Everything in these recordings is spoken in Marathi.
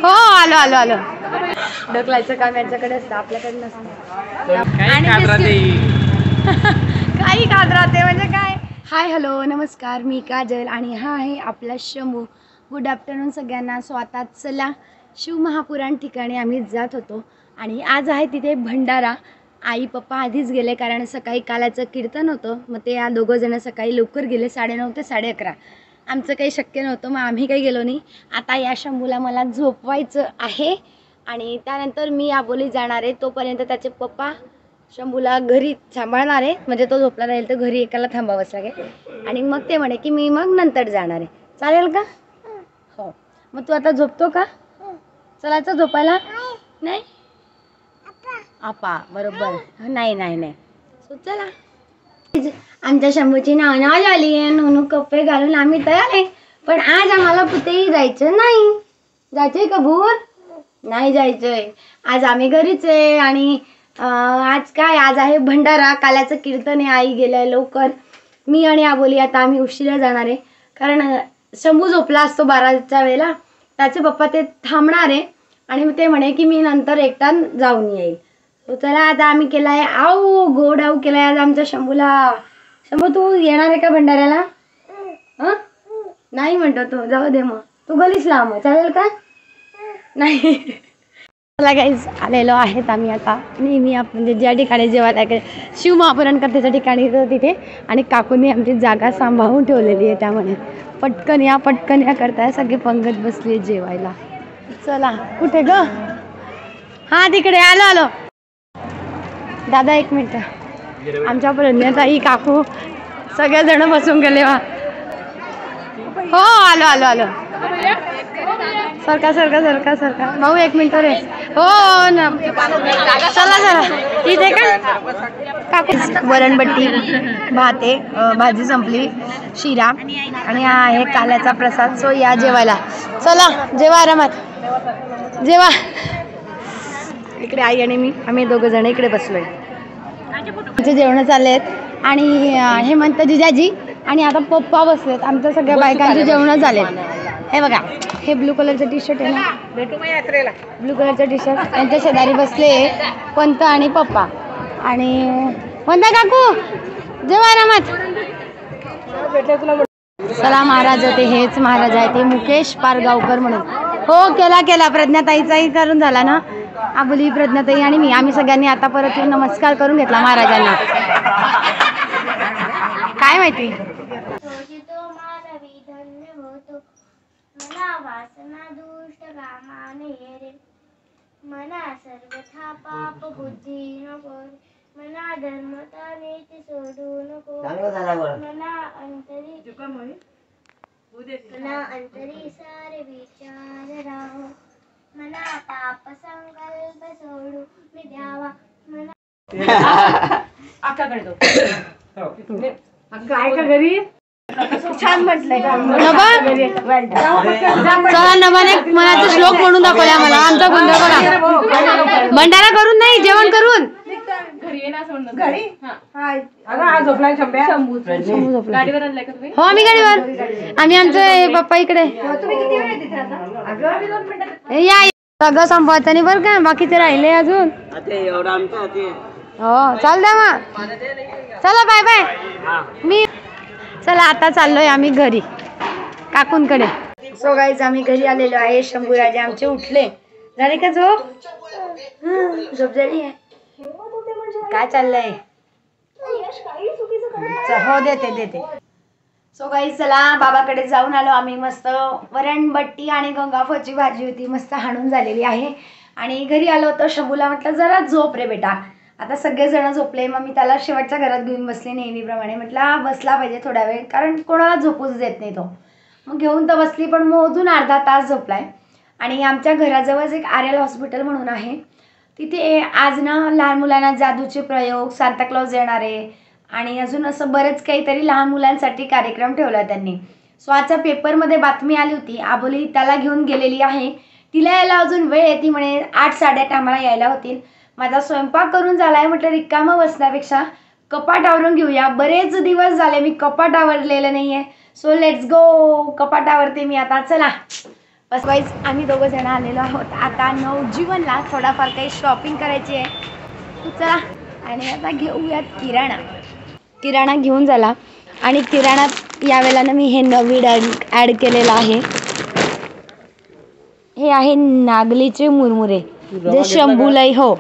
हो आलो आलो आलो. ढकलायचं काम यांच्याकडे असतं, आपल्याकडे नसतं. काही खात राहते म्हणजे काय. हाय हॅलो नमस्कार, मी काजल आणि हा आहे आपला शंभू. गुड आफ्टरनून सगळ्यांना. सो आता चला शिवमहापुराण ठिकाणी आम्ही जात होतो आणि आज आहे तिथे भंडारा. आई पप्पा आधीच गेले कारण सकाळी कालाचं कीर्तन होतं. मग ते या दोघं जण सकाळी लवकर गेले, 9:30 ते 11:30. आमचं काही शक्य नव्हतं, मग आम्ही काही गेलो नाही. आता या शंभूला मला झोपवायचं आहे आणि त्यानंतर मी आबोली जाणार आहे. तोपर्यंत त्याचे पप्पा शंभूला घरी सांभाळणार आहे, म्हणजे तो झोपला राहील तर घरी एकाला थांबावंच लागेल. आणि मग ते म्हणे की मी मग नंतर जाणार आहे. चालेल का? हो. मग तू आता झोपतो का? चलायचं झोपायला? नाही आपा बरोबर. नाही नाही नाही. सो चला. आमच्या शंभूची नाव झाली आहे. नोनू कप्पे घालून आम्ही तयार आहे. पण आज आम्हाला कुठेही जायचं नाही. जायचंय का भूर? नाही जायचंय. आज आम्ही घरीच आहे. आणि आज काय, आज आहे भंडारा. काल्याचं कीर्तन आहे. आई गेलाय लवकर. मी आणि आबोली आता आम्ही उशिरा जाणार आहे कारण शंभू झोपला असतो 12च्या वेळेला. त्याचे पप्पा ते थांबणार आहे आणि ते म्हणे की मी नंतर एकटा जाऊन येईल. तो चला आता आम्ही केलाय गोड आऊ केलाय आज आमच्या शंभूला. शंभू तू येणार आहे का भंडाऱ्याला? नाही म्हणतो तो. जाऊ दे मग, तू गलीच लांब. चालेल का? नाही. चला गाईज, आलेलो आहेत आम्ही आता नेहमी म्हणजे ज्या ठिकाणी जेव्हा शिवमहापुराण कथेच्या ठिकाणी तिथे. आणि काकूंनी आमची जागा सांभाळून ठेवलेली आहे. त्यामुळे पटकन या करताय. सगळे पंगत बसली जेवायला. चला कुठे ग? हा तिकडे आलो आलो. दादा एक मिनिट. आमच्या प्रज्ञाताई काकू सगळेजण बसून गेले. हो आलो आलो आलो. सरका सरका सरका सरका. भाऊ एक मिनिट रे. हो ना. चला चला. इथे का काकू? वरणबट्टी, भात आहे, भाजी संपली, शिरा आणि हा आहे काल्याचा प्रसाद. सो या जेवायला. चला जेवा आरामात जेवा. इकडे आई आणि मी आम्ही दोघं जण इकडे बसलोय. आमचे जेवण चालले आहेत आणि हेमंत जिजाजी आणि आता पप्पा बसलेत. आमच्या सगळ्या बायकांचे जेवण झालेत. हे बघा, हे ब्लू कलरचं टी शर्ट आहे ना, ब्लू कलरचं टी शर्ट. यांच्या शेजारी बसले पंत आणि पप्पा. आणि पंत काकू जेव्हा आरामात. चला महाराज, ते हेच महाराज आहे ते मुकेश पारगावकर म्हणून. हो केला प्रज्ञाताईचाही करून झाला ना. आबोली, प्रज्ञाताई आणि मी आम्ही सगळ्यांनी आता परत नमस्कार करून घेतला महाराजांना. काय माहिती. मना वासना दुष्ट कामाने रे, मना सर्वथा पाप बुद्धी नको, मना धर्मता नीती सोडू नको, मना अंतरी सारे विचार राहो, मना पाप संकल्प सोडू मी द्यावा, मना काय का घरी छान म्हटलंय. चला नवाने मनाचा श्लोक म्हणून दाखवला मला. आमचा गोंधळ बघा. भंडारा करून नाही, जेवण करून. हो आम्ही गाडीवर. आम्ही आमचे पप्पा इकडे. या सगळं संपवायचं नाही बरं का, बाकीचे राहिले अजून. हो चाल द्या मग. चला बाय बाय. मी चला आता चाललोय आम्ही घरी काकूंकडे. सो गाईज आम्ही घरी आलेलो आहे. शंभू राजे आमचे उठले. झाले का झोप? झोप झाली आहे. काय चाललंय? हो देते. सो गाईज चला बाबाकडे जाऊन आलो आम्ही. मस्त वरणबट्टी आणि गंगाफळची भाजी होती, मस्त हाणून झालेली आहे. आणि घरी आलो होतो. शंभूला म्हटलं जरा झोप रे बेटा. आता सगळेजण झोपले. मग मी त्याला शेवटच्या घरात घेऊन बसले नेहमीप्रमाणे. म्हटलं बसला पाहिजे थोडा वेळ, कारण कोणाला झोपूच देत नाही तो. मग घेऊन तर बसली, पण मोजून अर्धा तास झोपलाय. आणि आमच्या घराजवळच एक आर्यल हॉस्पिटल म्हणून आहे, तिथे आज ना लहान मुलांना जादूचे प्रयोग, सांताक्लॉज येणार आहे आणि अजून असं बरेच काहीतरी लहान मुलांसाठी कार्यक्रम ठेवला त्यांनी. सो आजच्या पेपरमध्ये बातमी आली होती. आबोली त्याला घेऊन गेलेली आहे. तिला यायला अजून वेळ येते म्हणे. 8 साडेआठ आम्हाला यायला होतील. माझा स्वयंपाक करून झालाय. म्हटलं रिकामं बसण्यापेक्षा कपाट आवरून घेऊया. बरेच दिवस झाले मी कपाट आवरलेलं नाहीये. So let's go. कपाट आवरते मी आता. चला बस वाईज आम्ही दोघं जण आलेलो आहोत आता नवजीवनला. थोडाफार काही शॉपिंग करायची आहे. चला आणि आता घेऊयात किराणा घेऊन झाला. आणि किराणात यावेळेला ना मी हे नवीन ॲड केलेलं आहे. हे आहे नागलीचे मुरमुरे जे शंभूलाई. हो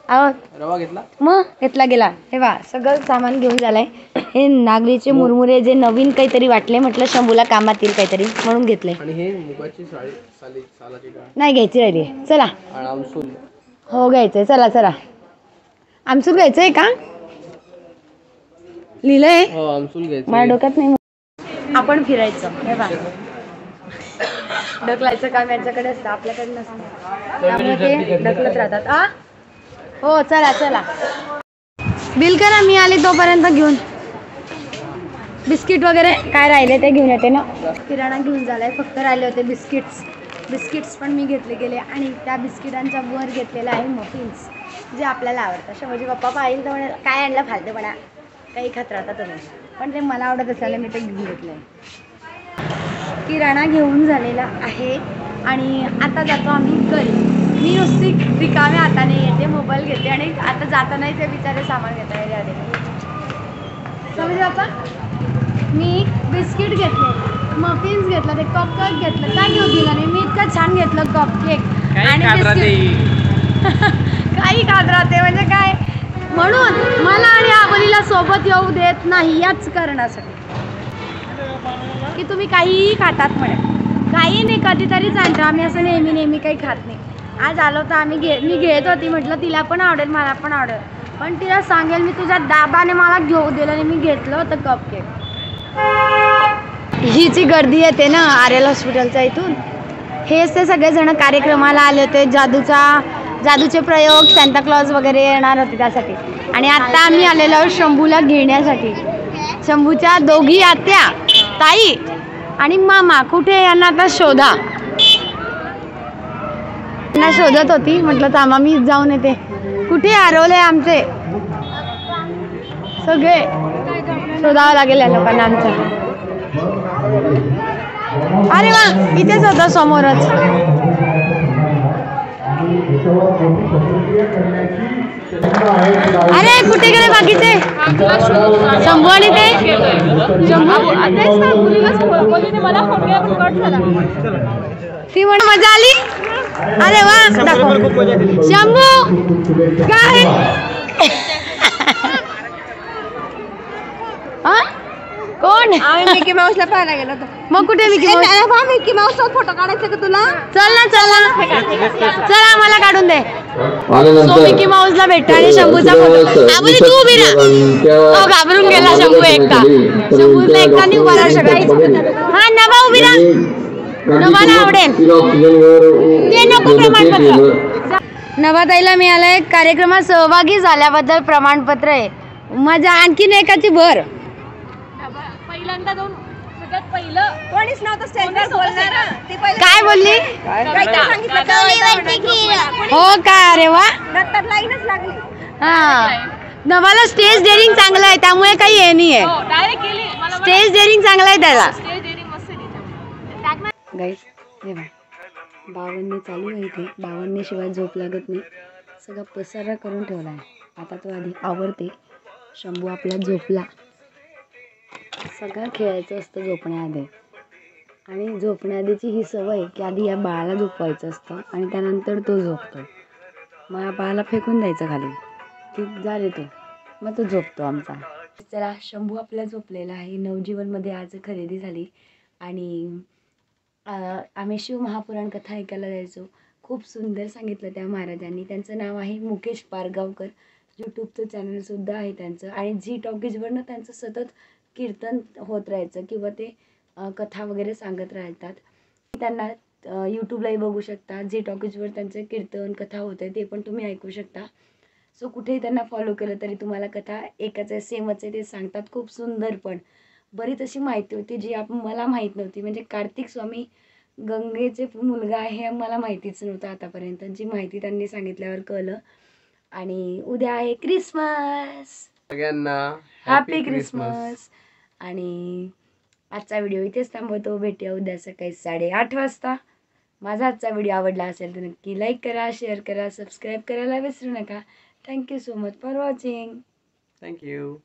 रवा घेतला मग घेतला गेला. हे वा सगळं सामान घेऊन झालंय. हे नागलीचे मुरमुरे जे नवीन काहीतरी वाटले, म्हटलं शंभूला कामात येईल काहीतरी म्हणून घेतले. आणि हे मुगाची सालाची डाळ नाही घ्यायची राहिली. चला आमसूल हो घ्यायचंय. चला आमसूल घ्यायचंय का लिहिलंय? हो आमसूल घ्यायचं. माझ्या डोक्यात नाही. आपण फिरायचं. हे बघ ढकलायचं काम यांच्याकडे असतं, आपल्याकडे नसतं. त्यामुळे ते ढकलत राहतात. हो चला बिल करा. मी आले तोपर्यंत घेऊन बिस्किट वगैरे काय राहिले ते घेऊन येते ना. किराणा घेऊन झालाय. फक्त राहिले होते बिस्किट्स पण मी घेतले गेले. आणि त्या बिस्किटांच्या वर घेतलेला आहे मफिन्स जे आपल्याला आवडतं. अशा माझे पप्पा पाहिजे तर म्हणे काय आणलं फालतूपणा काही खात राहता तुम्ही, पण ते मला आवडत असल्याने मी ते घेऊन घेतलंय. किराणा घेऊन झालेला आहे आणि आता जातो आम्ही घरी. मी नुसती रिकाम्या हाताने येते, मोबाईल घेते आणि आता जातानाही ते बिचारे सामान घेता येते. समजले बाप्पा. मी बिस्किट घेतले, मफिन्स घेतलं, ते कपकेक घेतलं. काय घेऊ दिला नाही मी. इतकं छान घेतलं कपकेक आणि काही खात राहते म्हणजे काय. म्हणून मला आणि आबोलीला सोबत येऊ देत नाही याच कारणासाठी की तुम्ही काहीही खातात म्हणे. काही नाही कधीतरीच आणतो आम्ही, असं नेहमी काही खात नाही. आज आलो तर मी घेत होती, म्हटलं तिला पण आवडेल मला पण आवडेल, पण तिला सांगेल मी तुझ्या दाबाने मला घेऊ दिलं आणि मी घेतलं होतं कपकेक. हीची गर्दी येते ना आर्यल हॉस्पिटलच्या इथून. हेच ते सगळेजण कार्यक्रमाला आले होते. जादूचे प्रयोग, सांताक्लॉज वगैरे येणार होते त्यासाठी. आणि आता आम्ही आलेलो आहोत शंभूला घेण्यासाठी. शंभूच्या दोघी आत्या, ताई आणि मामा कुठे यांना आता शोधा. त्यांना शोधत होती, म्हटलं थांबा मी जाऊन येते. कुठे हरवले आमचे सगळे, शोधावं लागेल या लोकांना आमच्या. अरे वा इथेच होतं समोरच. अरे कुठे गेले बाकीचे शंभू आणि ते ती म्हण मजा आली. अरे वा दाखव शंभू काय कोण. आम्ही मिकी माऊसला पाहायला गेलो होतो. मग कुठे मिकी माऊस फोटो काढायचा का तुला. चल आम्हाला काढून दे. सो मिकी माऊसला भेटतो आणि शंभूचा फोटो. आबोली तू उभी राहा. घाबरून गेला शंभू एकटा. शंभूला एकटाने उभा राहू शकत. हा नवा उभी राहा. नवाला आवडेल ते नको प्रमाणपत्र. नवाताईला मिळालंय कार्यक्रमात सहभागी झाल्याबद्दल प्रमाणपत्र आहे. माझ्या आणखीन एकाची भर. पहिल्यांदा जाऊन सगळ्यात पहिलं कोणीच नव्हतं स्टेजवर बोलणार. काय बोलली. हो का. अरे वा लाईनच लागली. हा नवाला स्टेज डेअरिंग चांगलं आहे त्यामुळे काही हे नाही आहे. स्टेज डेअरिंग चांगलं आहे त्याला. गाईस हे बघ बावन्नी चालू आहे इथे. बावन्नी शिवाय झोप लागत नाही. सगळा पसारा करून ठेवला आहे. आता तो आधी आवरते. शंभू आपला झोपला. सगळं खेळायचं असतं झोपण्याआधी. आणि झोपण्याआधीची ही सवय की आधी या बाळाला झोपवायचं असतं आणि त्यानंतर तो झोपतो. मग या बाळाला फेकून द्यायचं खाली की झाले तो, मग तो झोपतो आमचा. चला शंभू आपला झोपलेला आहे. नवजीवनमध्ये आज खरेदी झाली आणि आम्ही शिव महापुराण कथा ऐकायला जायचो. खूप सुंदर सांगितलं त्या महाराजांनी. त्यांचं नाव आहे मुकेश पारगावकर. यूट्यूबचं चॅनलसुद्धा आहे त्यांचं. आणि झी टॉकीजवरनं त्यांचं सतत कीर्तन होत राहायचं किंवा ते कथा वगैरे सांगत राहतात. त्यांना यूट्यूबलाही बघू शकता. झी टॉकीजवर त्यांचं कीर्तन कथा होते ते पण तुम्ही ऐकू शकता. सो कुठेही त्यांना फॉलो केलं तरी तुम्हाला कथा एकच आहे, सेमच आहे. ते सांगतात खूप सुंदर. पण बरीच अशी माहिती होती जी मला माहीत नव्हती. म्हणजे कार्तिक स्वामी गंगेचे मुलगा आहे हे मला माहितीच नव्हतं आतापर्यंत. जी माहिती त्यांनी सांगितल्यावर कळलं. आणि उद्या आहे क्रिसमस. सगळ्यांना हॅपी क्रिसमस. आणि आजचा व्हिडिओ इथेच थांबवतो. भेटूया उद्या सकाळी 8:30 वाजता. माझा आजचा व्हिडिओ आवडला असेल तर नक्की लाईक करा, शेअर करा, सबस्क्राईब करायला विसरू नका. Thank you so much for watching. Thank you.